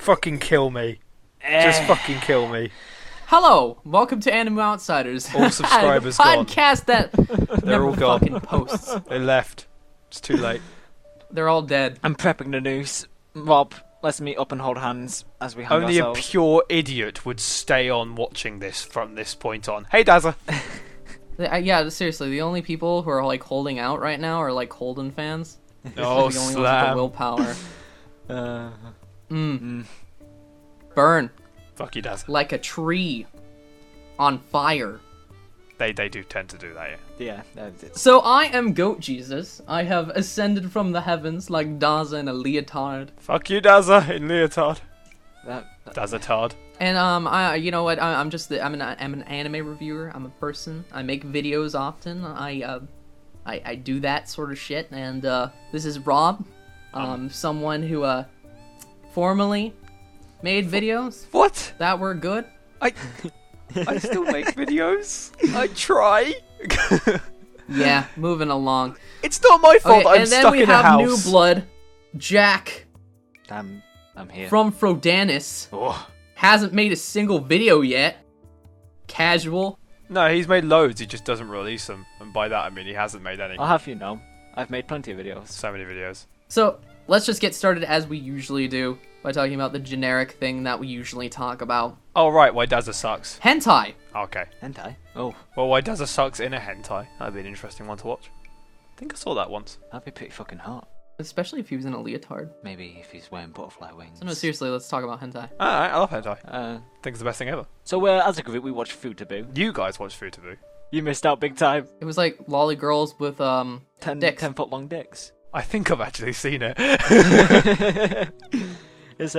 Fucking kill me. Just fucking kill me. Hello, welcome to AnimuOutsiders. All subscribers gone. Podcast that They're never all gone. fucking posts. They left. It's too late. They're all dead. I'm prepping the noose. Rob, let's meet up and hold hands as we hang Only ourselves. a pure idiot would stay on watching this from this point on. Hey, Dazza. Yeah, seriously, the only people who are like holding out right now are like Holden fans. Oh, the only ones with the slam. willpower. Mm. Burn Fuck you, Dazza. like a tree on fire. They do tend to do that, yeah. Yeah. So I am GoatJesus. I have ascended from the heavens like Daza in a leotard. Fuck you, Dazza, in leotard. That, Dazza-tard. And you know what? I'm an anime reviewer. I'm a person. I make videos often. I do that sort of shit. And this is Rob, someone who formerly made videos What? that were good. I still make videos. I try. Yeah, moving along. It's not my fault Okay, that I'm and then stuck we in a have house. new blood. Jack I'm here. from Frodanis Oh. hasn't made a single video yet. Casual. No, he's made loads, he just doesn't release them. And by that I mean he hasn't made any. I'll have you know, I've made plenty of videos. So many videos. So let's just get started as we usually do by talking about the generic thing that we usually talk about. Oh right, why Dazza sucks. Hentai. Okay. Hentai? Oh, Well, why Dazza sucks in a hentai? That'd be an interesting one to watch. I think I saw that once. that'd be pretty fucking hot. Especially if he was in a leotard. Maybe if he's wearing butterfly wings. So no, seriously, let's talk about hentai. Alright, I love hentai. Uh, think it's the best thing ever. so as a group, we watched Food Taboo. You guys watch Food Taboo. You missed out big time. It was like lolly girls with 10 dicks. 10-foot long dicks. I think I've actually seen it. It's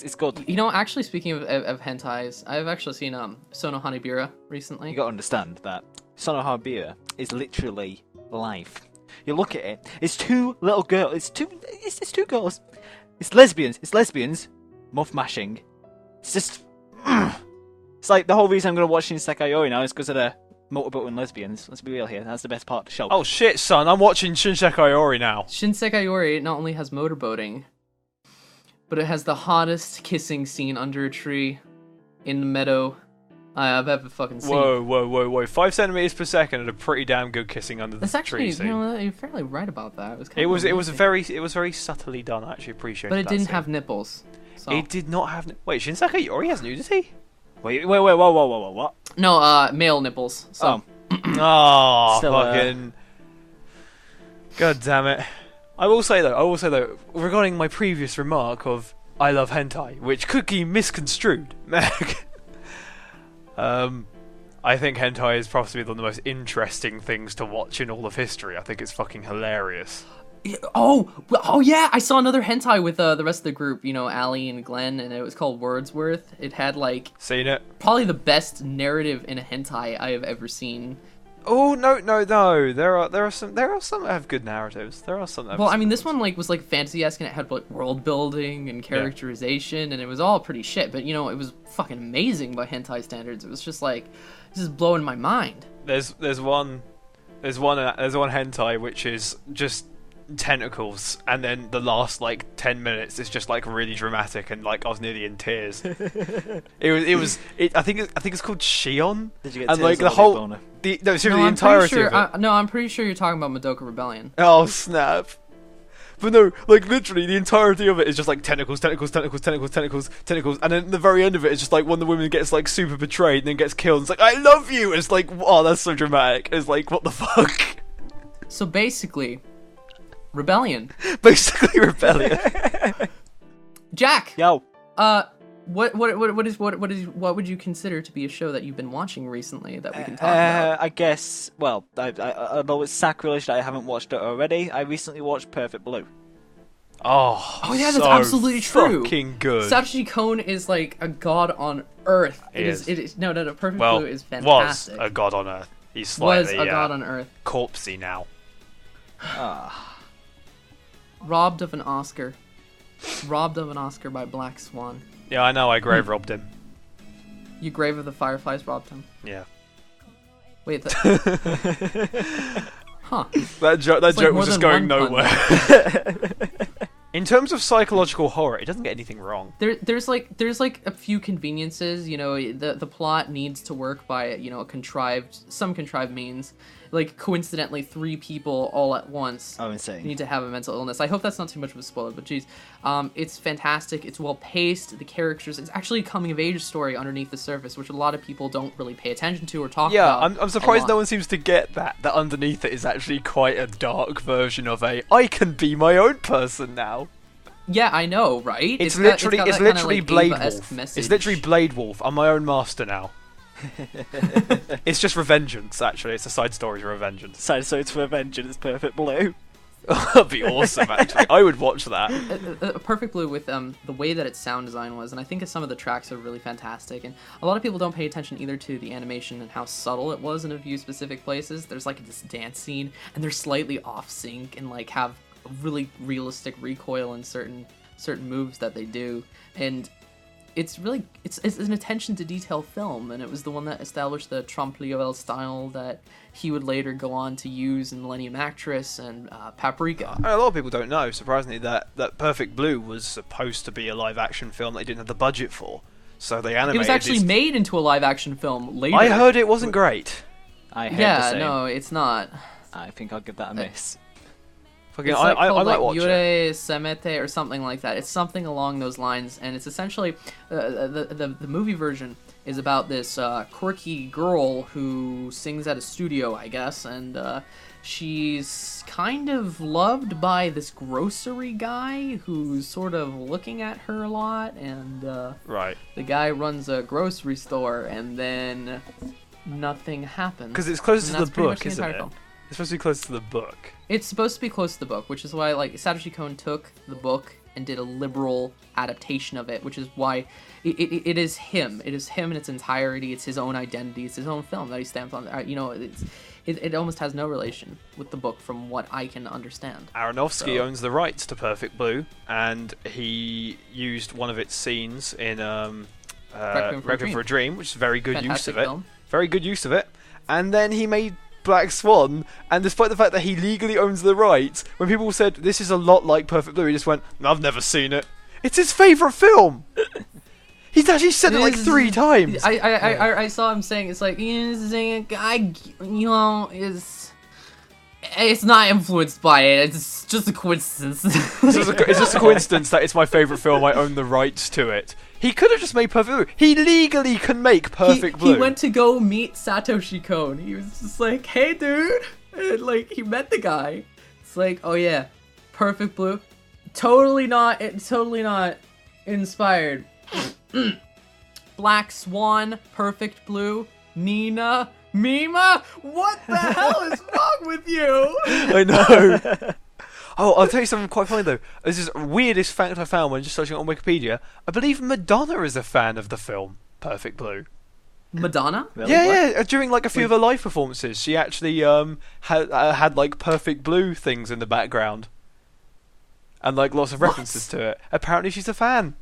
it's good. You know, actually, speaking of hentais, I've actually seen Sono Hanibira recently. You gotta understand that Sonohabira is literally life. You look at it, it's two little girls, it's two girls. It's lesbians, muff mashing. It's just, it's like the whole reason I'm gonna watch Shinsekai Yori now is because of the motorboat and lesbians. Let's be real here, that's the best part of the show. Oh shit, son, I'm watching Shinsekai Yori now. Shinsekai Yori not only has motorboating, but it has the hottest kissing scene under a tree in the meadow I've ever fucking seen. Whoa. 5 centimeters per second and a pretty damn good kissing under the That's actually, tree you scene. know, you're fairly right about that. It was amazing. very subtly done. I actually appreciated But it that didn't scene. have nipples. So. It did not have. Wait, Shinsekai Yori has nudity? Wait, whoa, what? No, male nipples. So. Oh, Still, fucking. God damn it. I will say though, regarding my previous remark of I love hentai, which could be misconstrued, I think hentai is possibly one of the most interesting things to watch in all of history. I think it's fucking hilarious. Oh yeah! I saw another hentai with the rest of the group. You know, Allie and Glenn, and it was called Wordsworth. It had like Seen it? probably the best narrative in a hentai I have ever seen. Oh no! There are some that have good narratives. There are some. That have Well, I some mean, good this one like was like fantasy-esque, and it had like world building and characterization, and it was all pretty shit. But you know, it was fucking amazing by hentai standards. It was just like, this is blowing my mind. There's one hentai which is just tentacles, and then the last like 10 minutes is just like really dramatic, and like I was nearly in tears. I think it's called Shion. Did you get And tears like the on your whole boner? the entirety of it. I'm pretty sure you're talking about Madoka Rebellion. Oh snap! But no, like literally the entirety of it is just like tentacles, and then at the very end of it is just like one of the women gets like super betrayed and then gets killed. And it's like, I love you. And it's like, oh, that's so dramatic. It's like, what the fuck? So basically, Rebellion. Basically, rebellion. Jack. Yo. What would you consider to be a show that you've been watching recently that we can talk about? I guess, well, although it's sacrilege that I haven't watched it already, I recently watched Perfect Blue. Oh Yeah, that's so absolutely true. Fucking good. Satoshi Kon is like a god on Earth. He is. It is. No. Perfect Well, Blue is fantastic. was a god on Earth. He's Was slightly a god on Earth. corpsey now. Robbed of an Oscar. Robbed of an Oscar by Black Swan. Yeah, I know. I grave robbed him. You Grave of the Fireflies robbed him. Yeah. Wait. Huh. That joke like was more just than going one pun. nowhere. In terms of psychological horror, it doesn't get anything wrong. There's like a few conveniences. You know, the plot needs to work by some contrived means. Like coincidentally, 3 people all at once insane. need to have a mental illness. I hope that's not too much of a spoiler, but geez, it's fantastic. It's well paced. The characters. It's actually a coming of age story underneath the surface, which a lot of people don't really pay attention to or talk about. Yeah, I'm surprised no one seems to get that. That underneath it is actually quite a dark version of I can be my own person now. Yeah, I know, right? It's literally Blade Eva-esque Wolf. message. It's literally Blade Wolf. I'm my own master now. It's just revengeance, actually. It's a side story to revengeance. Side story to revengeance, Perfect Blue. That'd be awesome, actually. I would watch that. Perfect Blue with the way that its sound design was, and I think some of the tracks are really fantastic. And a lot of people don't pay attention either to the animation and how subtle it was in a few specific places. There's like this dance scene, and they're slightly off sync and like have a really realistic recoil in certain moves that they do, and it's an attention to detail film, and it was the one that established the trompe-l'oeil style that he would later go on to use in Millennium Actress and Paprika. A lot of people don't know, surprisingly, that Perfect Blue was supposed to be a live-action film that they didn't have the budget for, so they animated. It was actually made into a live-action film later. I heard it wasn't great. I heard the same. No, it's not. I think I'll give that a miss. Fucking, It's like I called might watch Yure Semete or something like that. It's something along those lines, and it's essentially the movie version is about this quirky girl who sings at a studio, I guess, and she's kind of loved by this grocery guy who's sort of looking at her a lot, and right. the guy runs a grocery store, and then nothing happens. Because it's close to the book, isn't it? Film. It's supposed to be close to the book. It's supposed to be close to the book, which is why like Satoshi Kon took the book and did a liberal adaptation of it, which is why it is him. It is him in its entirety. It's his own identity. It's his own film that he stamped on. You know, it almost has no relation with the book from what I can understand. Aronofsky owns the rights to Perfect Blue, and he used one of its scenes in Requiem for a Dream, which is very good use of it. Film. Very good use of it. And then he made Black Swan, and despite the fact that he legally owns the rights, when people said this is a lot like Perfect Blue, he just went, I've never seen it. It's his favourite film! He's actually said it like 3 times! I saw him saying, it's like, it's not influenced by it, it's just a coincidence. It's just a coincidence that it's my favourite film, I own the rights to it. He could have just made Perfect Blue. He legally can make Perfect Blue. He went to go meet Satoshi Kon. He was just like, hey dude! And like, he met the guy. It's like, oh yeah, Perfect Blue. Totally not inspired. Black Swan, Perfect Blue, Nina, Mima? What the hell is wrong with you? I know. Oh, I'll tell you something quite funny though. This is the weirdest fact I found when just searching on Wikipedia. I believe Madonna is a fan of the film Perfect Blue. Madonna? Really? Yeah. During like a few of her live performances, she actually had like Perfect Blue things in the background, and like lots of references to it. Apparently, she's a fan.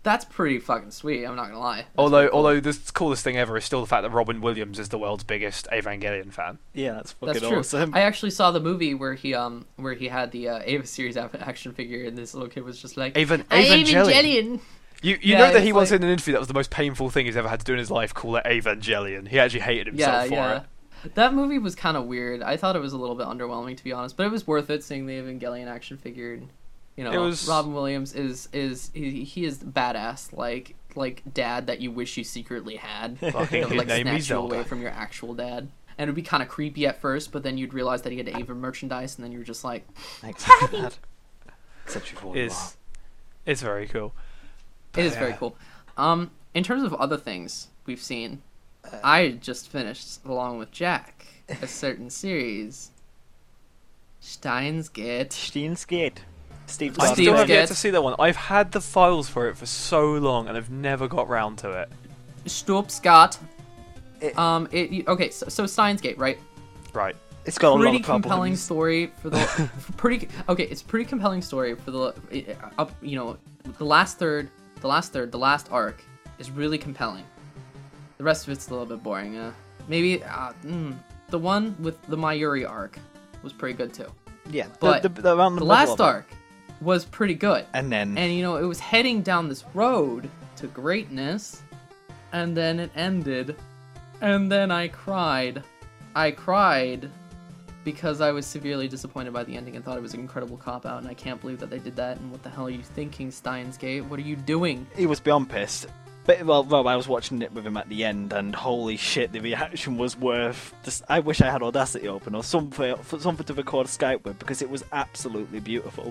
That's pretty fucking sweet. I'm not gonna lie. That's Although the coolest thing ever is still the fact that Robin Williams is the world's biggest Evangelion fan. Yeah, that's fucking true. awesome. I actually saw the movie where he had the Ava series action figure, and this little kid was just like Evangelion. You know that he once in an interview that was the most painful thing he's ever had to do in his life, call it Evangelion. He actually hated himself for it. That movie was kind of weird. I thought it was a little bit underwhelming, to be honest, but it was worth it seeing the Evangelion action figure. And, you know, Robin Williams is badass, like dad that you wish you secretly had. Fucking like name snatch you Zelda. away from your actual dad. And it'd be kind of creepy at first, but then you'd realize that he had Ava merchandise, and then you were just like, Thanks for that. Except you for It's very cool. It is very cool. In terms of other things we've seen, I just finished, along with Jack, a certain series. Steins Gate. Steve I Steve's still have yet Gate. to see that one. I've had the files for it for so long, and I've never got round to it. Stop Scott. Okay, so Steins Gate, right? Right. It's got a lot Pretty of problems. compelling story for the it's pretty compelling story for the the last last arc is really compelling. The rest of it's a little bit boring. Maybe the one with the Mayuri arc was pretty good too. Yeah, But around the middle last of it. arc was pretty good. And then... And, it was heading down this road to greatness, and then it ended, and then I cried. I cried because I was severely disappointed by the ending and thought it was an incredible cop-out, and I can't believe that they did that, and what the hell are you thinking, Steins? What are you doing? He was beyond pissed. But, well, Rob, I was watching it with him at the end, and holy shit, the reaction was worth... I wish I had Audacity open or something to record Skype with, because it was absolutely beautiful.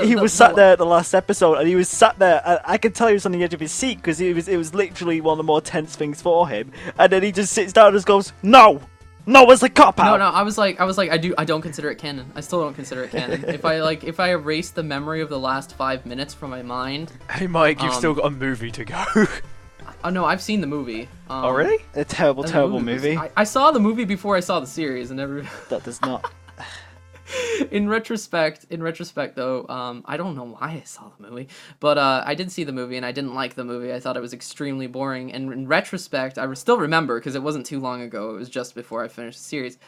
He was sat there at the last episode, and he was sat there, and I could tell he was on the edge of his seat, because it was literally one of the more tense things for him, and then he just sits down and just goes, No, it's a cop-out! No, I was like, I don't consider it canon. I still don't consider it canon. If I erase the memory of the last 5 minutes from my mind... Hey, Mike, you've still got a movie to go. Oh, no, I've seen the movie. Oh, really? A terrible movie. I saw the movie before I saw the series, and never... That does not... In retrospect, though, I don't know why I saw the movie, but I did see the movie, and I didn't like the movie. I thought it was extremely boring, and in retrospect, I still remember, because it wasn't too long ago, it was just before I finished the series,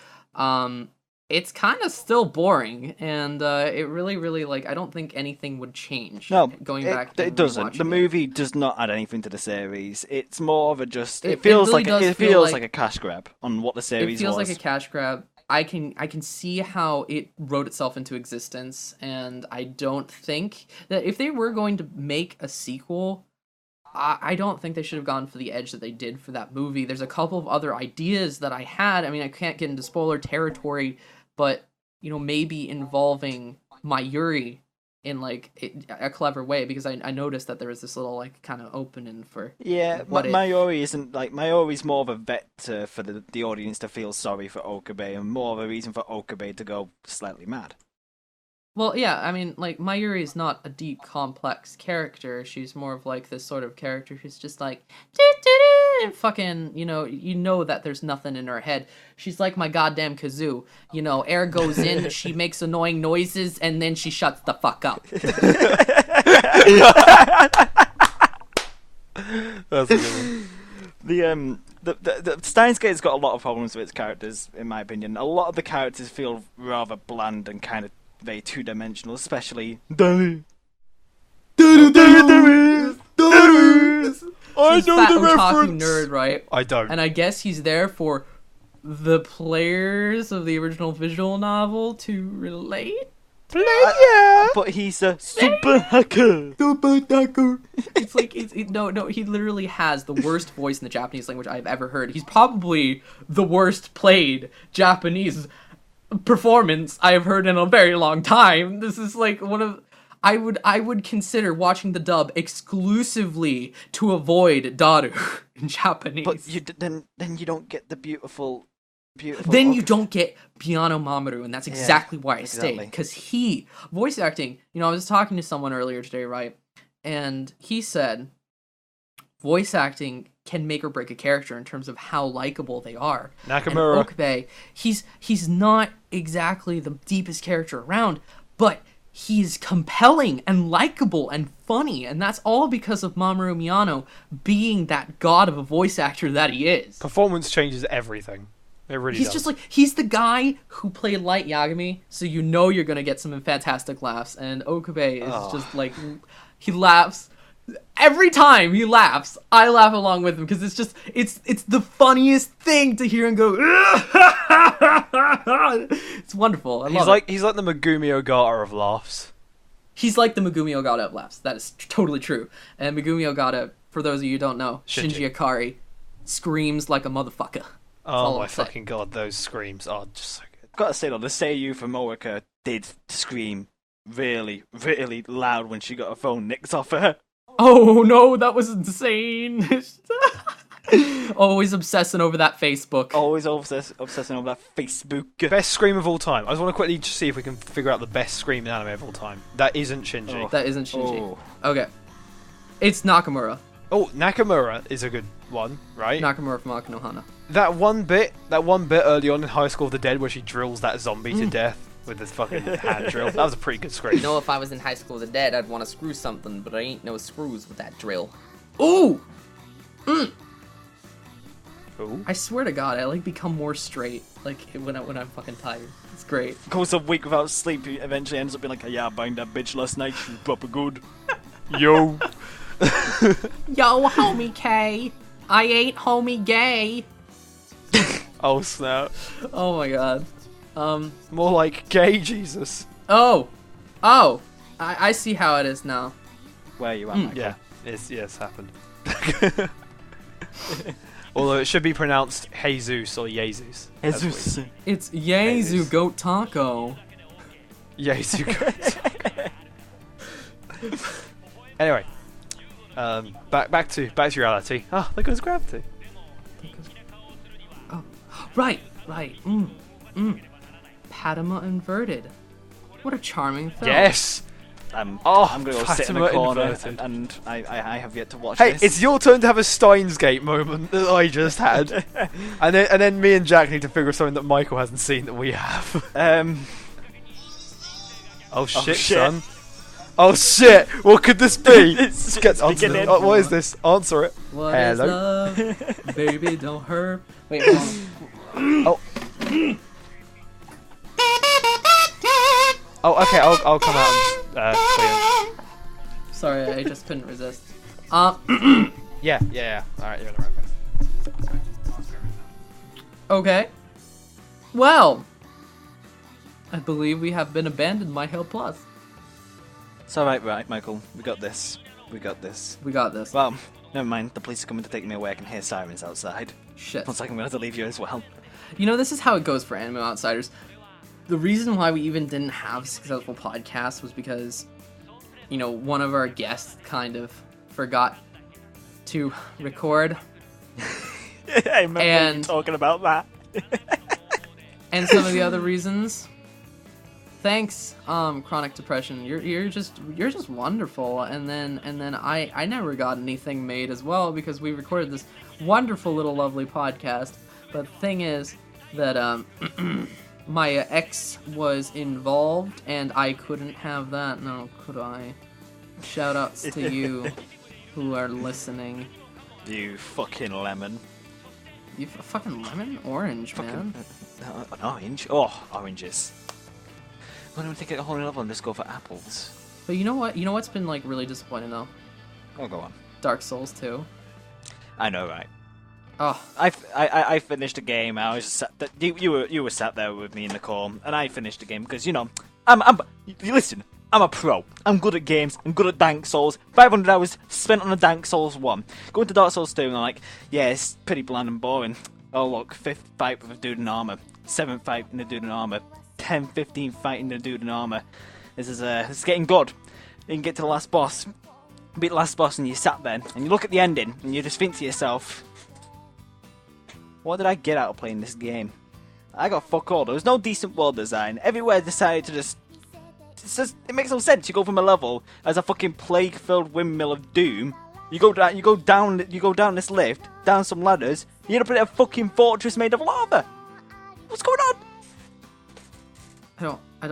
it's kind of still boring, and it really, I don't think anything would change. No, going back. It doesn't. The movie does not add anything to the series. It's more of a just. It feels really like does it feels like a cash grab on what the series was. It feels like a cash grab. I can see how it wrote itself into existence, and I don't think that if they were going to make a sequel, I don't think they should have gone for the edge that they did for that movie. There's a couple of other ideas that I had. I mean, I can't get into spoiler territory, but, maybe involving Mayuri in, a clever way, because I noticed that there was this little, kind of opening for... Yeah, Mayuri isn't, Mayuri's more of a vector for the audience to feel sorry for Okabe, and more of a reason for Okabe to go slightly mad. Well, yeah, I mean, Mayuri is not a deep, complex character. She's more of, this sort of character who's just and fucking, you know that there's nothing in her head. She's like my goddamn kazoo. Air goes in, she makes annoying noises, and then she shuts the fuck up. That's a good one. The Steins Gate's got a lot of problems with its characters, in my opinion. A lot of the characters feel rather bland and kind of very two-dimensional, especially Danny. He's fat otaku nerd, right? I don't. And I guess he's there for the players of the original visual novel to relate. But he's a super hacker. It's no, he literally has the worst voice in the Japanese language I've ever heard. He's probably the worst played Japanese performance I have heard in a very long time. This is one of... I would consider watching the dub exclusively to avoid Daru in Japanese. But then you don't get the beautiful. Then you don't get Piano Mamoru, and that's exactly why I stayed. Because voice acting, I was talking to someone earlier today, right? And he said, voice acting can make or break a character in terms of how likable they are. Nakamura. And Okabe, he's not exactly the deepest character around, but he's compelling and likable and funny, and that's all because of Mamoru Miyano being that god of a voice actor that he is. Performance changes everything. It really He's does. just he's the guy who played Light Yagami, so you're gonna get some fantastic laughs, and Okabe is just he laughs. Every time he laughs, I laugh along with him, because it's the funniest thing to hear him go. It's wonderful. I love it. He's like the Megumi Ogata of laughs. He's like the Megumi Ogata of laughs. That is totally true. And Megumi Ogata, for those of you who don't know, Shinji Ikari screams like a motherfucker. Oh my fucking god, those screams are just so good. Gotta say though, the seiyuu for Moeka did scream really, really loud when she got her phone nicked off her. Oh no, that was insane. Always obsessing over that Facebook. Always obsessing over that Facebook. Best scream of all time. I just want to quickly just see if we can figure out the best scream in anime of all time. That isn't Shinji. Oh. That isn't Shinji. Oh. Okay. It's Nakamura. Oh, Nakamura is a good one, right? Nakamura from Akanohana. That one bit early on in High School of the Dead where she drills that zombie to death with this fucking hand drill. That was a pretty good scream. If I was in High School of the Dead, I'd want to screw something, but I ain't no screws with that drill. Ooh! Ooh. I swear to God, I like become more straight like when I'm fucking tired. It's great. Goes a week without sleep, he eventually ends up being like, yeah, I banged that bitch last night, she was proper good. Yo. Yo, homie K, I ain't homie gay. Oh snap. Oh my God. More like gay Jesus. Oh, I see how it is now. Where you at, Michael? Yeah, it's happened. Although it should be pronounced Jesus or Jesus. Jesus. It's Yezu Goat Taco. Jesus. Anyway, back to reality. Ah, there goes gravity. Oh, right. Patema Inverted. What a charming film. Yes. I'm Oh, going to go sit in the Patema corner, Inverted. and I have yet to watch Hey, this. it's your turn to have a Steins Gate moment that I just had, and then me and Jack need to figure something that Michael hasn't seen that we have. Oh shit, son. Oh shit! What could this be? It's Get answer beginning. it. What is this? Answer it. What is Hello. love? Baby, don't hurt. Wait, hold on. Oh. Oh, okay. I'll come out and clear. Sorry, I just couldn't resist. Yeah. Alright, you're in the right place. Okay. Well, I believe we have been abandoned by Hill Plus. It's alright, Michael. We got this. We got this. Well, never mind. The police are coming to take me away. I can hear sirens outside. Shit. Looks like I'm going to have to leave you as well. You know, this is how it goes for AnimuOutsiders. The reason why we even didn't have a successful podcast was because, you know, one of our guests kind of forgot to record. I remember And- you talking about that. And some of the other reasons. Thanks, Chronic Depression. You're just wonderful. And then I never got anything made as well because we recorded this wonderful little lovely podcast. But the thing is that my ex was involved and I couldn't have that. No, could I? Shout outs to you who are listening. You fucking lemon. You fucking lemon? Orange, man. An orange? Oh, oranges. Why don't we take it a whole level and just go for apples? But you know what? You know what's been like really disappointing though? Oh, go on. Dark Souls 2. I know, right? Oh, I finished a game. I was just sat you were sat there with me in the call, and I finished the game because you know listen. I'm a pro. I'm good at games. I'm good at Dark Souls. 500 hours spent on a Dark Souls 1. Going to Dark Souls 2 and I'm like, yeah, it's pretty bland and boring. Oh look, 5th fight with a dude in armor. 7th fight in a dude in armor. 10, 15 fighting a dude in armor. This is getting good. You can get to the last boss. Beat the last boss and you sat there and you look at the ending and you just think to yourself, what did I get out of playing this game? I got fuck all. There was no decent world design. Everywhere decided to just... it makes no sense. You go from a level as a fucking plague-filled windmill of doom. You go down this lift, down some ladders. You end up in a fucking fortress made of lava. What's going on? I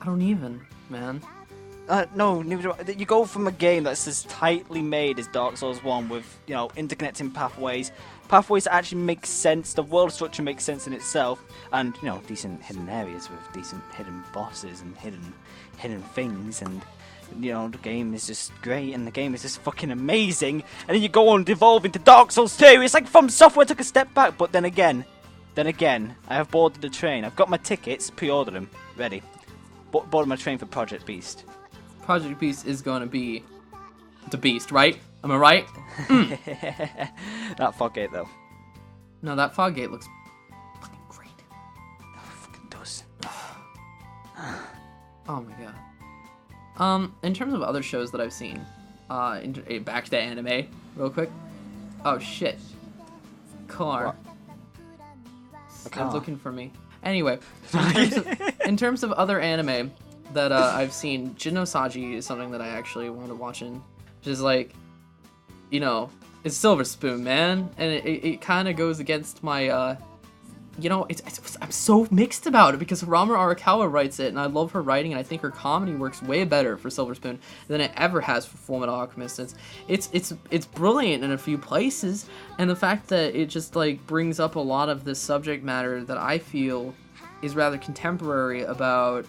don't even, man. No, you go from a game that's as tightly made as Dark Souls 1 with, you know, interconnecting pathways that actually make sense, the world structure makes sense in itself, and, you know, decent hidden areas with decent hidden bosses and hidden things, and, you know, the game is just great, and the game is just fucking amazing, and then you go on to evolve into Dark Souls 2, it's like From Software took a step back, but then again, I have boarded the train, I've got my tickets, pre-ordered them, ready, boarded my train for Project Beast. Project Beast is going to be the beast, right? Am I right? That Foggate though. No, that Foggate looks fucking great. Oh, it fucking does. Oh my god. In terms of other shows that I've seen, back to anime, real quick. Oh shit. Car. Car? Looking for me. Anyway, in terms of other anime that I've seen, Jinosagi is something that I actually want to watch in. Which is like, you know, it's Silver Spoon, man, and it kind of goes against my I'm so mixed about it because Rama Arakawa writes it, and I love her writing, and I think her comedy works way better for Silver Spoon than it ever has for Fullmetal Alchemist. It's brilliant in a few places, and the fact that it just like brings up a lot of this subject matter that I feel is rather contemporary about,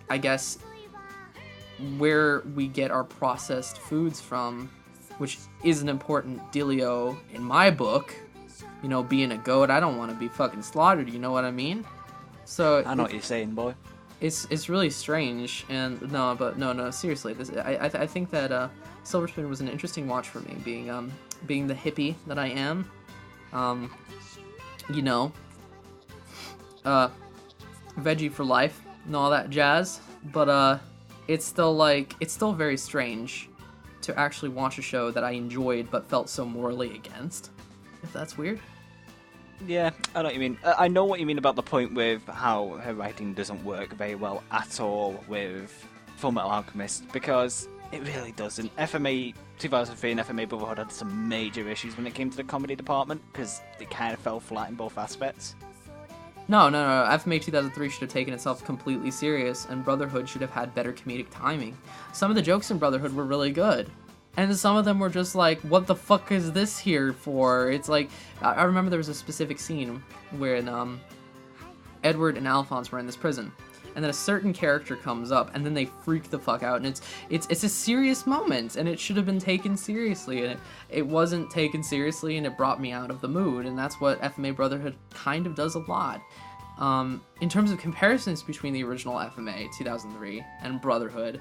I guess, where we get our processed foods from, which is an important dealio in my book. You know, being a goat, I don't want to be fucking slaughtered, you know what I mean? So I know what you're saying, boy. It's really strange, and no, seriously, I think that Silver Spoon was an interesting watch for me, being the hippie that I am, you know, veggie for life and all that jazz, but it's still very strange to actually watch a show that I enjoyed but felt so morally against, if that's weird. Yeah, I know what you mean. I know what you mean about the point with how her writing doesn't work very well at all with Fullmetal Alchemist, because it really doesn't. FMA 2003 and FMA Brotherhood had some major issues when it came to the comedy department, because it kind of fell flat in both aspects. No. FMA 2003 should have taken itself completely serious, and Brotherhood should have had better comedic timing. Some of the jokes in Brotherhood were really good. And some of them were just like, what the fuck is this here for? It's like, I remember there was a specific scene where Edward and Alphonse were in this prison. And then a certain character comes up, and then they freak the fuck out. And it's a serious moment, and it should have been taken seriously. And it wasn't taken seriously, and it brought me out of the mood. And that's what FMA Brotherhood kind of does a lot. In terms of comparisons between the original FMA 2003 and Brotherhood,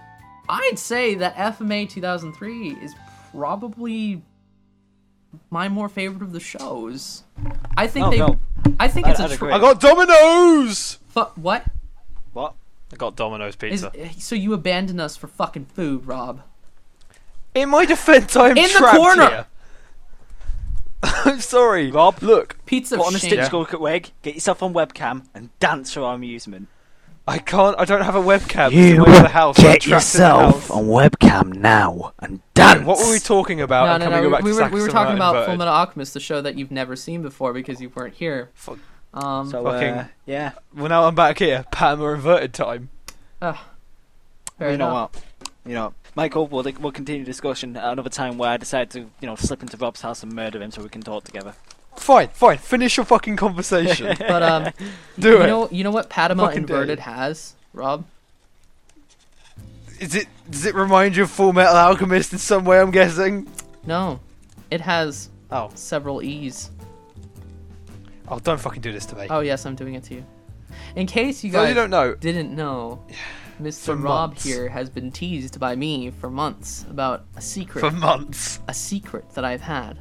I'd say that FMA 2003 is probably my more favorite of the shows. I think I think it's a I got Domino's! What? What? I got Domino's pizza. So you abandoned us for fucking food, Rob. In my defense, I'm in trapped the corner. Here. I'm sorry. Rob, look. Pizza put on a shame. stitch go wig, get yourself on webcam, and dance for our amusement. I can't. I don't have a webcam. You in the house. I'm get trapped in the yourself house. on webcam now and dance. What were we talking about? No. Can we go back We to were talking about Inverted? Fullmetal Alchemist, the show that you've never seen before because you weren't here. Fuck. Yeah. Well, now I'm back here. Patema Inverted time. Fair You enough. know what? Michael, we'll continue discussion at another time where I decide to, slip into Rob's house and murder him so we can talk together. Fine. Finish your fucking conversation. But you know what Patema Fucking Inverted do. has, Rob? Does it remind you of Full Metal Alchemist in some way? I'm guessing. No, it has Oh. several E's. Oh, don't fucking do this to me. Oh yes, I'm doing it to you. In case you Well, guys you don't know. didn't know, Mr. For Rob months. here has been teased by me for months about a secret. For months. A secret that I've had.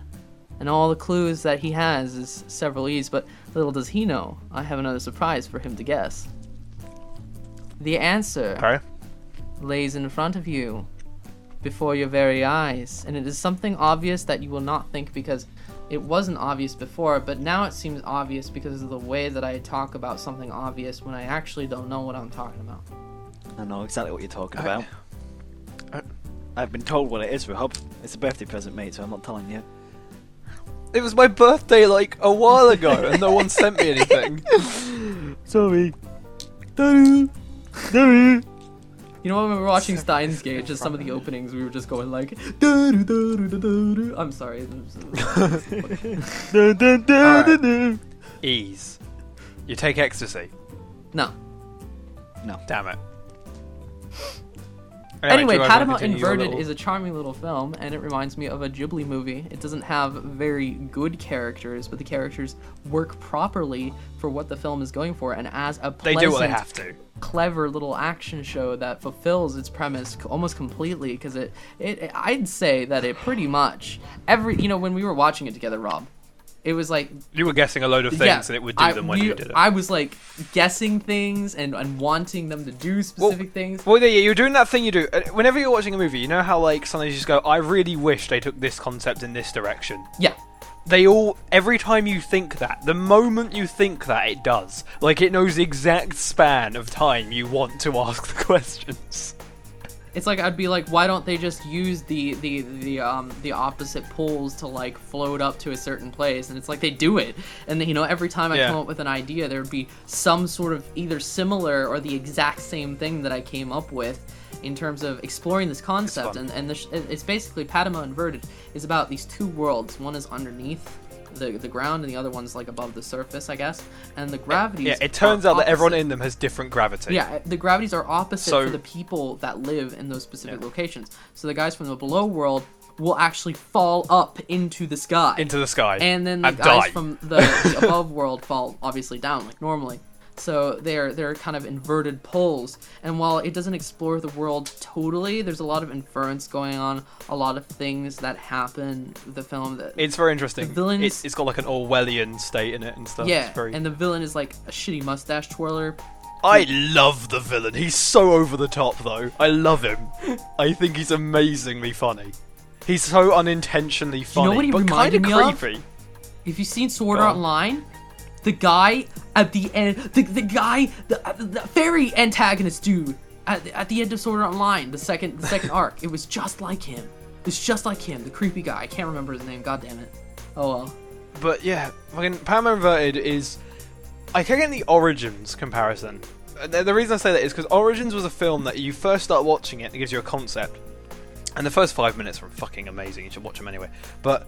And all the clues that he has is several E's, but little does he know, I have another surprise for him to guess. The answer Okay. lays in front of you, before your very eyes, and it is something obvious that you will not think because it wasn't obvious before, but now it seems obvious because of the way that I talk about something obvious when I actually don't know what I'm talking about. I know exactly what you're talking about. I've been told what it is, Rob. It's a birthday present, mate, so I'm not telling you. It was my birthday like a while ago, and no one sent me anything. Sorry. You know when we were watching Steins Gate, just some of the openings, we were just going like, "Du-du-du-du-du-du-du." I'm sorry. Alright. Ease. You take ecstasy. No. Damn it. Anyway, do you guys wanna Patema continue your Inverted little- is a charming little film, and it reminds me of a Ghibli movie. It doesn't have very good characters, but the characters work properly for what the film is going for, and as a They pleasant, do what they have to. clever little action show that fulfills its premise almost completely, because I'd say that it pretty much, when we were watching it together, Rob, it was like, You were guessing a load of things, and it would do them when you did it. I was like guessing things and wanting them to do specific things. Well, yeah, you're doing that thing you do. Whenever you're watching a movie, you know how, like, sometimes you just go, I really wish they took this concept in this direction. Yeah. Every time you think that, the moment you think that, it does. Like, it knows the exact span of time you want to ask the questions. It's like I'd be like, why don't they just use the opposite poles to like float up to a certain place? And it's like they do it, and then, every time I come up with an idea, there would be some sort of either similar or the exact same thing that I came up with in terms of exploring this concept. And it's basically Patema Inverted is about these two worlds. One is underneath the ground, and the other one's like above the surface, I guess. And the gravities. Yeah, it turns out that everyone in them has different gravity. Yeah, the gravities are opposite for the people that live in those specific locations. So the guys from the below world will actually fall up into the sky. And then the guys from the above world fall obviously down, like normally. So they're kind of inverted poles, and while it doesn't explore the world totally, there's a lot of inference going on, a lot of things that happen in the film. It's very interesting. The villains, it's got like an Orwellian state in it and stuff. Yeah, and the villain is like a shitty mustache twirler. I love the villain. He's so over the top, though. I love him. I think he's amazingly funny. He's so unintentionally funny, what he but kind of creepy. Of? If you've seen Sword Art Online, the guy at the end, the fairy antagonist dude at the end of Sword Art Online, the second arc, it was just like him. It's just like him, the creepy guy. I can't remember his name. God damn it. Oh well. But yeah, fucking Patema Inverted is. I can't get the Origins comparison. The reason I say that is because Origins was a film that you first start watching it and it gives you a concept. And the first 5 minutes are fucking amazing. You should watch them anyway. But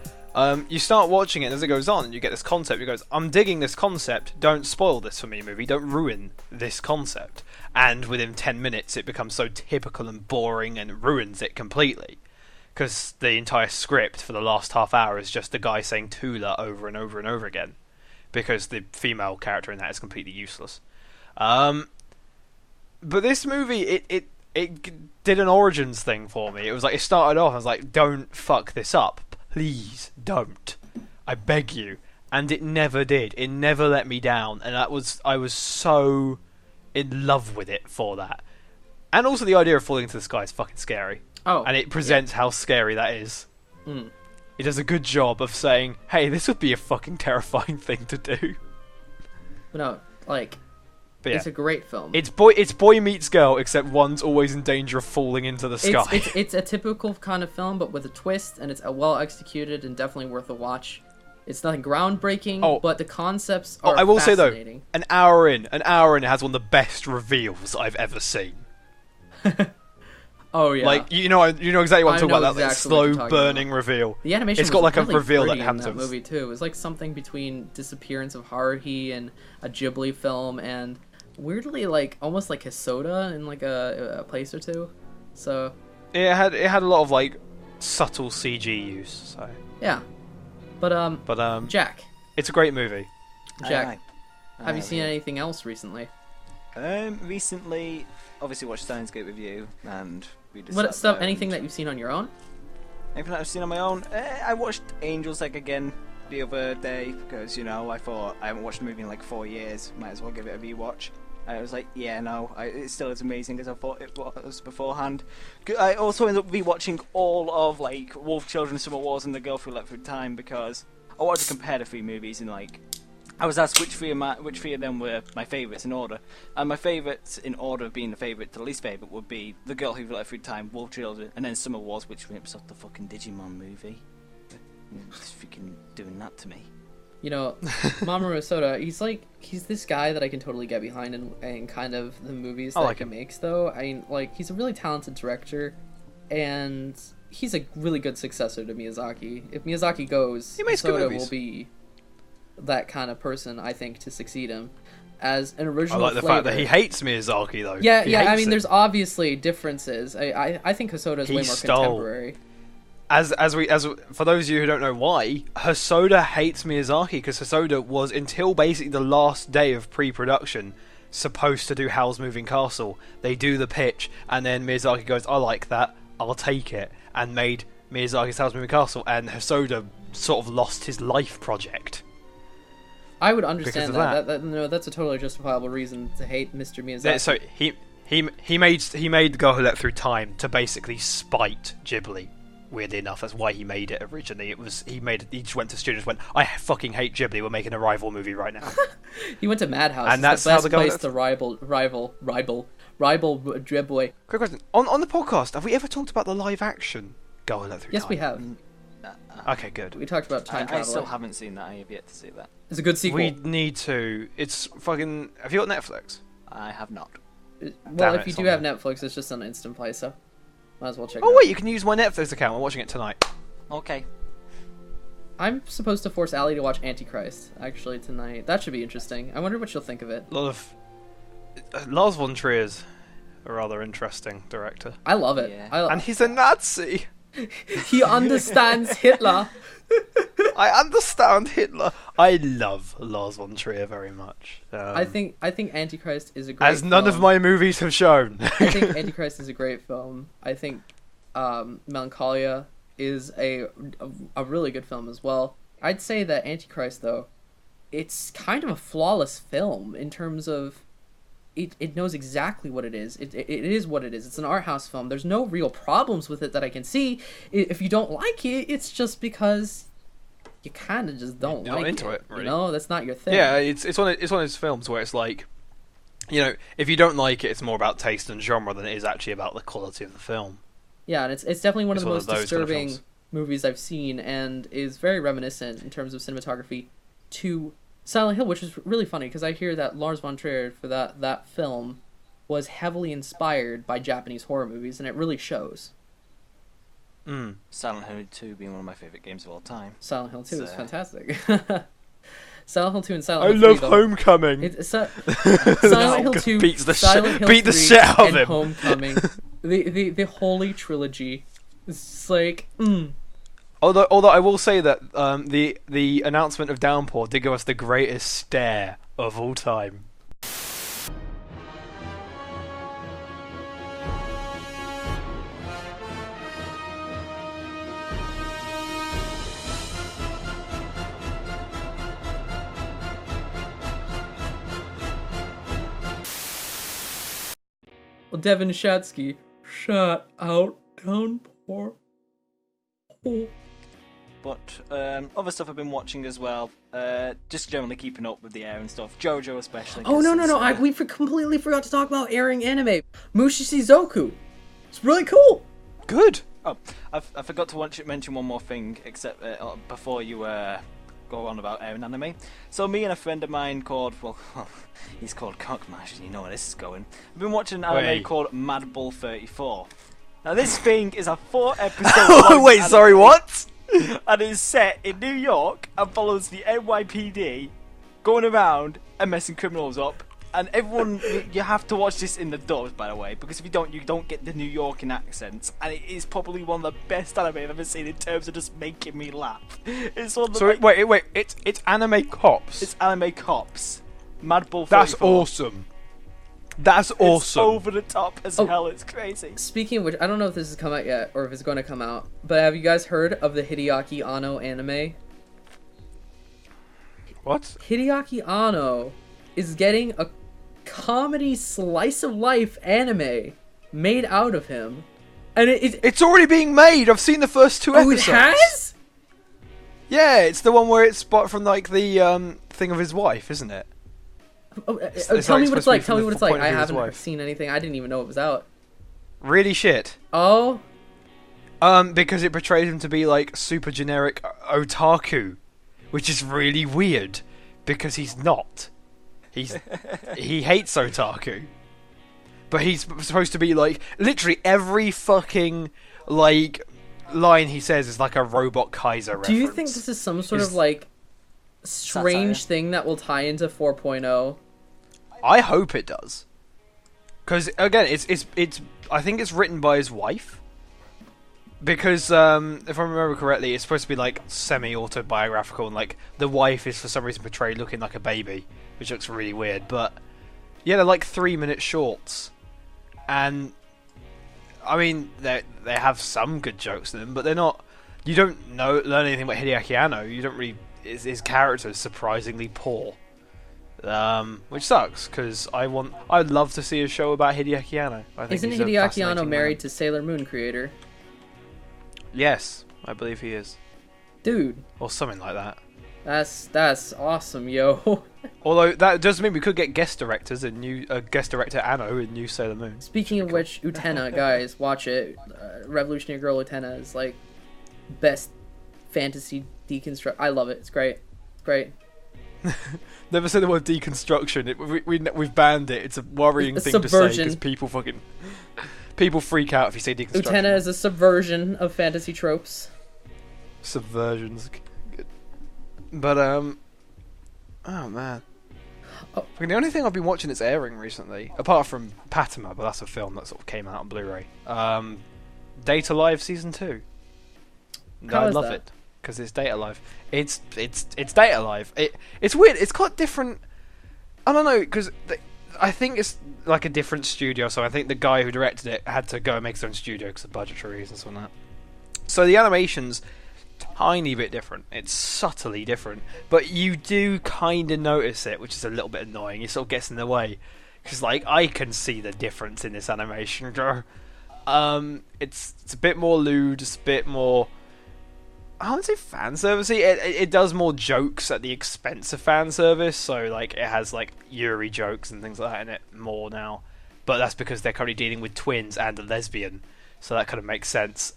you start watching it, and as it goes on, you get this concept. You goes, I'm digging this concept. Don't spoil this for me, movie. Don't ruin this concept. And within 10 minutes, it becomes so typical and boring and ruins it completely. Because the entire script for the last half hour is just a guy saying Tula over and over and over again. Because the female character in that is completely useless. But this movie, it did an Origins thing for me. It was like, it started off, I was like, don't fuck this up. Please don't. I beg you. And it never did. It never let me down. And I was so in love with it for that. And also the idea of falling into the sky is fucking scary. Oh. And it presents how scary that is. Mm. It does a good job of saying, hey, this would be a fucking terrifying thing to do. No, like... But yeah, it's a great film. It's boy meets girl, except one's always in danger of falling into the sky. It's a typical kind of film, but with a twist, and it's well executed and definitely worth a watch. It's nothing groundbreaking, but the concepts are I will say though, fascinating. an hour in, it has one of the best reveals I've ever seen. Oh yeah, like you know exactly what I'm talking about. That exactly slow burning reveal. The animation. It's got like really a reveal that pretty happens in that movie too. It was like something between Disappearance of Haruhi and a Ghibli film, and weirdly like almost like Hisoda in like a place or two. So it had a lot of like subtle CG use. So yeah, but Jack, it's a great movie. Jack, have you seen anything else recently? Recently, obviously watched Steins with you, and we just what stuff? Anything that you've seen on your own? Anything that I've seen on my own? I watched Angel's Egg again the other day because I thought I haven't watched a movie in like 4 years. Might as well give it a rewatch. I was like, yeah, no, it still is amazing as I thought it was beforehand. I also ended up rewatching all of like Wolf Children, Summer Wars, and The Girl Who Leapt Through Time because I wanted to compare the three movies and like. I was asked which three of them were my favourites in order, and my favourites in order of being the favourite to the least favourite would be The Girl Who Leapt Through Time, Wolf Children, and then Summer Wars, which rips off the fucking Digimon movie. Just freaking doing that to me. Mamoru Hosoda, he's this guy that I can totally get behind in kind of the movies that he makes, though. I mean, like, he's a really talented director, and he's a really good successor to Miyazaki. If Miyazaki goes, Hosoda will be that kind of person, I think, to succeed him. As an original I like the fact that he hates Miyazaki, though. Yeah, I mean, there's obviously differences. I think Hosoda is way more contemporary. As for those of you who don't know why, Hosoda hates Miyazaki because Hosoda was, until basically the last day of pre-production, supposed to do Howl's Moving Castle. They do the pitch, and then Miyazaki goes, I like that, I'll take it, and made Miyazaki's Howl's Moving Castle, and Hosoda sort of lost his life project. I would understand that. No, that's a totally justifiable reason to hate Mr. Miyazaki. Yeah, so he made The Girl Who Leapt Through Time to basically spite Ghibli. Weirdly enough, that's why he made it originally. He just went to studios and went, I fucking hate Ghibli, we're making a rival movie right now. He went to Madhouse. And that's how the place to rival Rival Dribboy. Quick question: on the podcast, have we ever talked about the live action Go Electric? Yes, we have. Okay, good. We talked about time I travel. still haven't seen that. I have yet to see that. It's a good sequel. We need to. It's fucking. Have you got Netflix? I have not. Well, Damn if it, you it's do on have Netflix, it's just on instant play, so might as well check it Oh out. wait, you can use my Netflix account. I'm watching it tonight. Okay. I'm supposed to force Allie to watch Antichrist, actually, tonight. That should be interesting. I wonder what she'll think of it. A lot of Lars von Trier's a rather interesting director, I love it. Yeah. and he's a Nazi. He understands Hitler. I understand Hitler. I love Lars von Trier very much. I think Antichrist is a great as none of film. my movies have shown. I think Antichrist is a great film. I think Melancholia is a really good film as well. I'd say that Antichrist, though, it's kind of a flawless film in terms of it knows exactly what it is. It is what it is. It's an art house film. There's no real problems with it that I can see. If you don't like it, it's just because you kind of just don't You're like not into it, really. You know, that's not your thing. Yeah, it's one of those films where it's like, you know, if you don't like it, it's more about taste and genre than it is actually about the quality of the film. Yeah, and it's definitely one of It's the one most of those kind of disturbing films. movies I've seen, and is very reminiscent in terms of cinematography to Silent Hill, which is really funny because I hear that Lars von Trier for that film was heavily inspired by Japanese horror movies, and it really shows. Silent Hill 2 being one of my favourite games of all time. Silent Hill 2 is So- fantastic. Silent Hill 2 and I Silent Hill 3, love though, Homecoming. Silent Hill 2, beats the Silent Hill beat the 3, shit out of and him. Homecoming. the holy trilogy. It's like, Although I will say that the announcement of Downpour did give us the greatest stare of all time. well, Devin Shatsky, shut out Downpour. Oh. But other stuff I've been watching as well, just generally keeping up with the air and stuff. JoJo especially. Oh, 'cause no, it's, we completely forgot to talk about airing anime. Mushishi It's really cool. Good. Oh, I forgot to mention one more thing, except before you go on about airing anime. So me and a friend of mine called, well, he's called Cockmash, and you know where this is going. We've been watching an anime Wait. called Mad Bull 34. Now this thing is a 4-episode Oh long wait, anime, sorry, what? and it's set in New York and follows the NYPD going around and messing criminals up. And everyone, you have to watch this in the dubs, by the way, because if you don't get the New Yorker accents. And it is probably one of the best anime I've ever seen in terms of just making me laugh. It's one of the So wait, it's anime cops. It's anime cops. Mad Bull 34. That's awesome. That's awesome. It's over the top as hell. It's crazy. Speaking of which, I don't know if this has come out yet or if it's going to come out, but have you guys heard of the Hideaki Anno anime? What? Hideaki Anno is getting a comedy slice of life anime made out of him. And It's already being made. I've seen the first 2 oh, it episodes. has? Yeah, it's the one where it's spot from like the thing of his wife, isn't it? Oh, it's tell me like what it's supposed to be like. from Tell me the what it's like. point of I view of his haven't wife. seen anything. I didn't even know it was out. Really shit. Oh, Because it portrays him to be like super generic otaku, which is really weird because he's not. He hates otaku. But he's supposed to be like literally every fucking like line he says is like a Robot Kaiser reference. do you think this is some sort of like strange Satire. thing that will tie into 4.0? I hope it does. Because again, it's I think it's written by his wife. Because if I remember correctly, it's supposed to be like semi-autobiographical, and like the wife is for some reason portrayed looking like a baby, which looks really weird. But yeah, they're like 3-minute shorts, and I mean they have some good jokes in them, but they're not. You don't learn anything about Hideaki Anno. You don't really. His character is surprisingly poor. Which sucks because I'd love to see a show about Hideaki Anno. I think Isn't he's a Hideaki Anno fascinating married man. to Sailor Moon creator? Yes, I believe he is, Dude, or something like that. That's awesome, yo. Although that does mean we could get guest directors in new guest director Anno in New Sailor Moon. Speaking of which, Utena, guys, watch it. Revolutionary Girl Utena is like best fantasy deconstruct. I love it. It's great. It's great. Never say the word deconstruction. We've banned it. It's a worrying thing subversion. to say because people freak out if you say deconstruction. Utena is a subversion of fantasy tropes. Subversions. But oh man. Oh. The only thing I've been watching that's airing recently, apart from Patema, but that's a film that sort of came out on Blu-ray. Data Live season 2. How I is love that? it because it's Data Live. It's Data Live. It's weird. It's quite different. I don't know because I think it's like a different studio. So I think the guy who directed it had to go and make his own studio because of budgetary reasons and that. So the animation's tiny bit different. It's subtly different, but you do kind of notice it, which is a little bit annoying. It sort of gets in the way because, like, I can see the difference in this animation. It's a bit more lewd. It's a bit more. I wouldn't say fan servicey. It does more jokes at the expense of fan service. So like it has like Yuri jokes and things like that in it more now, but that's because they're currently dealing with twins and a lesbian, so that kind of makes sense.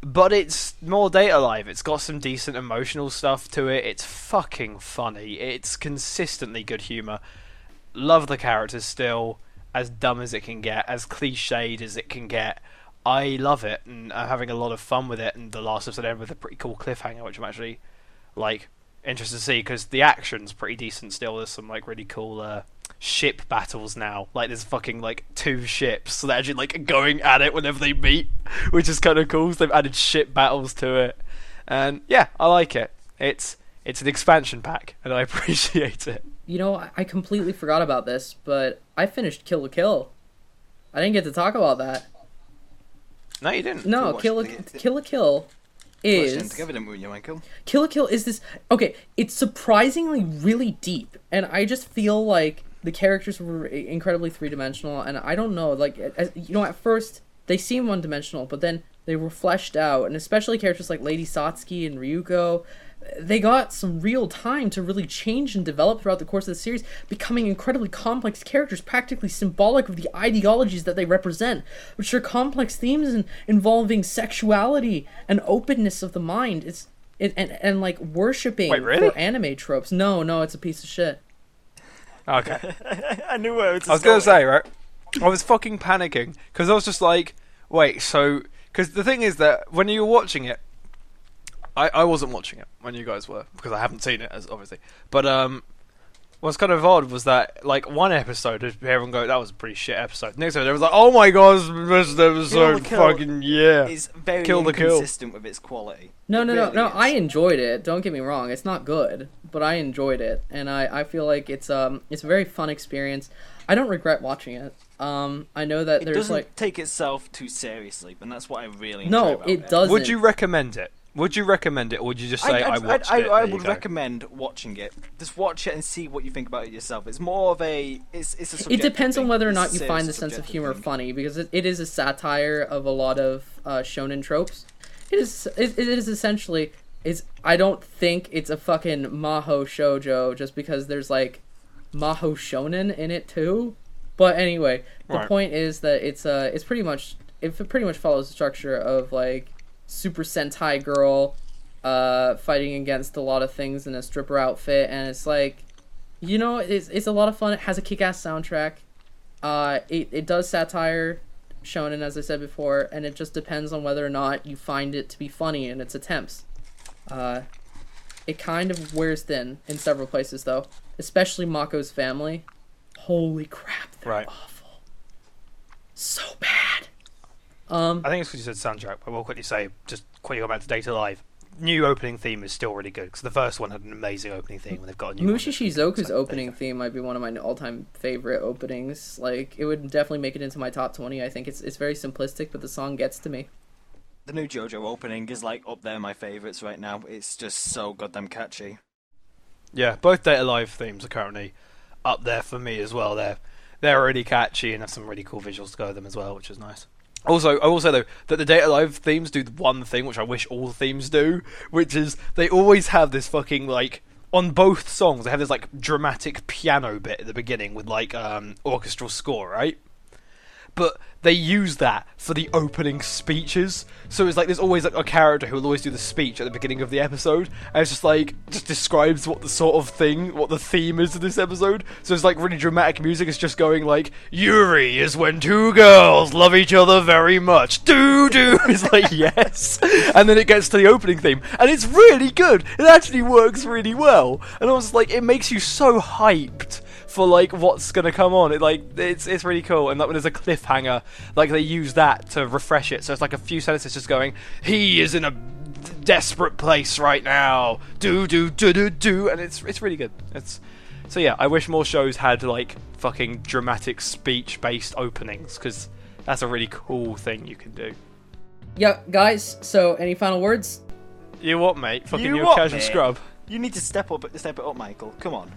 But it's more Data Live. It's got some decent emotional stuff to it. It's fucking funny. It's consistently good humour. Love the characters still. As dumb as it can get. As cliched as it can get. I love it. And I'm having a lot of fun with it. And the last episode ended with a pretty cool cliffhanger, which I'm actually like interested to see. Because the action's pretty decent still. There's some like really cool ship battles now. Like there's fucking like 2 ships, so they're actually like going at it whenever they meet, which is kind of cool. So they've added ship battles to it, and yeah, I like it. It's an expansion pack, and I appreciate it. You know, I completely forgot about this, but I finished Kill la Kill. I didn't get to talk about that. No, you didn't. No, Kill la Kill is together, didn't we, Michael? Kill la Kill is this. Okay, it's surprisingly really deep, and I just feel like the characters were incredibly three-dimensional, and I don't know, like, at first, they seem one-dimensional, but then they were fleshed out, and especially characters like Lady Satsuki and Ryuko, they got some real time to really change and develop throughout the course of the series, becoming incredibly complex characters, practically symbolic of the ideologies that they represent, which are complex themes involving sexuality and openness of the mind. And like, worshipping really? for anime tropes. No, it's a piece of shit. Okay. I knew where it was. I was going to say, right? I was fucking panicking because I was just like, wait, so because the thing is that when you were watching it, I wasn't watching it when you guys were because I haven't seen it, as obviously. But what's kind of odd was that like one episode, everyone go, that was a pretty shit episode. Next episode, everyone's like, oh my god, it's the best episode, fucking yeah. It's very Kill the Kill. inconsistent with its quality. No. Really is. I enjoyed it. Don't get me wrong. It's not good, but I enjoyed it, and I feel like it's a very fun experience. I don't regret watching it. I know that It there's doesn't like take itself too seriously, and that's what I really enjoy no, about it doesn't. Would you recommend it? Would you recommend it, or would you just say I watched it? I there you would go. recommend watching it. Just watch it and see what you think about it yourself. It's more of a it's a It subjective depends on thing. whether or It's not a you serious find the sense of subjective humor thing. funny, because it is a satire of a lot of shonen tropes. It is essentially I don't think it's a fucking maho shoujo just because there's like maho shonen in it too. But anyway, the Right. point is that it pretty much follows the structure of like Super Sentai girl fighting against a lot of things in a stripper outfit, and it's like, you know, it's a lot of fun. It has a kick-ass soundtrack. It does satire shonen, as I said before, and it just depends on whether or not you find it to be funny in its attempts. It kind of wears thin in several places though, especially Mako's family. Holy crap, they're Right. awful. So bad. I think it's because you said soundtrack, but we'll quickly say, just quickly go back to Data Live. New opening theme is still really good because the first one had an amazing opening theme, and they've got a new one. Mushi Shizoku's opening theme might be one of my all-time favorite openings. Like, it would definitely make it into my top 20. I think it's very simplistic, but the song gets to me. The new JoJo opening is like up there my favourites right now. It's just so goddamn catchy. Yeah, both Data Live themes are currently up there for me as well. They're really catchy and have some really cool visuals to go with them as well, which is nice. Also, I will say though that the Date A Live themes do one thing which I wish all themes do, which is they always have this fucking like on both songs they have this like dramatic piano bit at the beginning with like orchestral score, right? But they use that for the opening speeches. So it's like there's always like a character who will always do the speech at the beginning of the episode, and it's just like just describes what the sort of thing, what the theme is of this episode. So it's like really dramatic music. It's just going like Yuri is when two girls love each other very much. Doo doo. It's like yes, and then it gets to the opening theme, and it's really good. It actually works really well, and I was like, it makes you so hyped for like what's gonna come on. It's really cool, and like when there's a cliffhanger, like they use that to refresh it. So it's like a few sentences just going, "He is in a desperate place right now." Do do do do do, and it's really good. So yeah, I wish more shows had like fucking dramatic speech based openings because that's a really cool thing you can do. Yeah, guys. So any final words? You what, mate? Fucking You you what, casual mate? scrub. You need to step it up, Michael. Come on.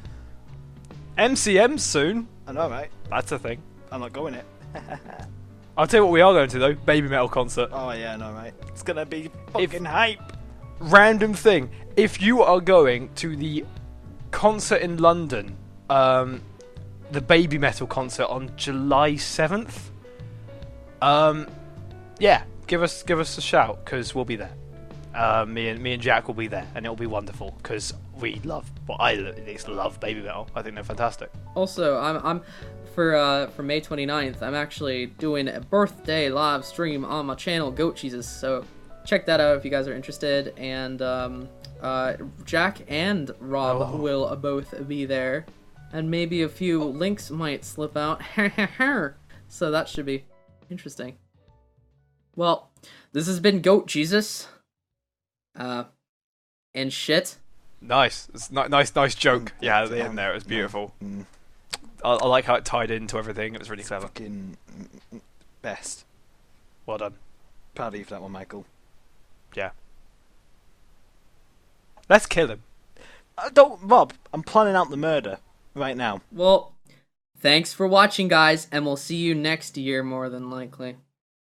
MCM soon. I know, mate. That's a thing. I'm not going it. I'll tell you what we are going to though. Baby metal concert. Oh yeah, no, mate. It's gonna be fucking hype. Random thing. If you are going to the concert in London, the Baby Metal concert on July 7th, yeah, give us a shout because we'll be there. Me and Jack will be there, and it'll be wonderful because we love. Well, I at least love Baby Metal. I think they're fantastic. Also, I'm for May 29th. I'm actually doing a birthday live stream on my channel, GoatJesus. So check that out if you guys are interested. And Jack and Rob will both be there, and maybe a few links might slip out. So that should be interesting. Well, this has been GoatJesus. And shit. Nice. It's nice joke. Yeah, at the end there, it was beautiful. I like how it tied into everything. It was really clever. Fucking best. Well done. Proud of you for that one, Michael. Yeah. Let's kill him. Rob, I'm planning out the murder right now. Well, thanks for watching, guys, and we'll see you next year more than likely.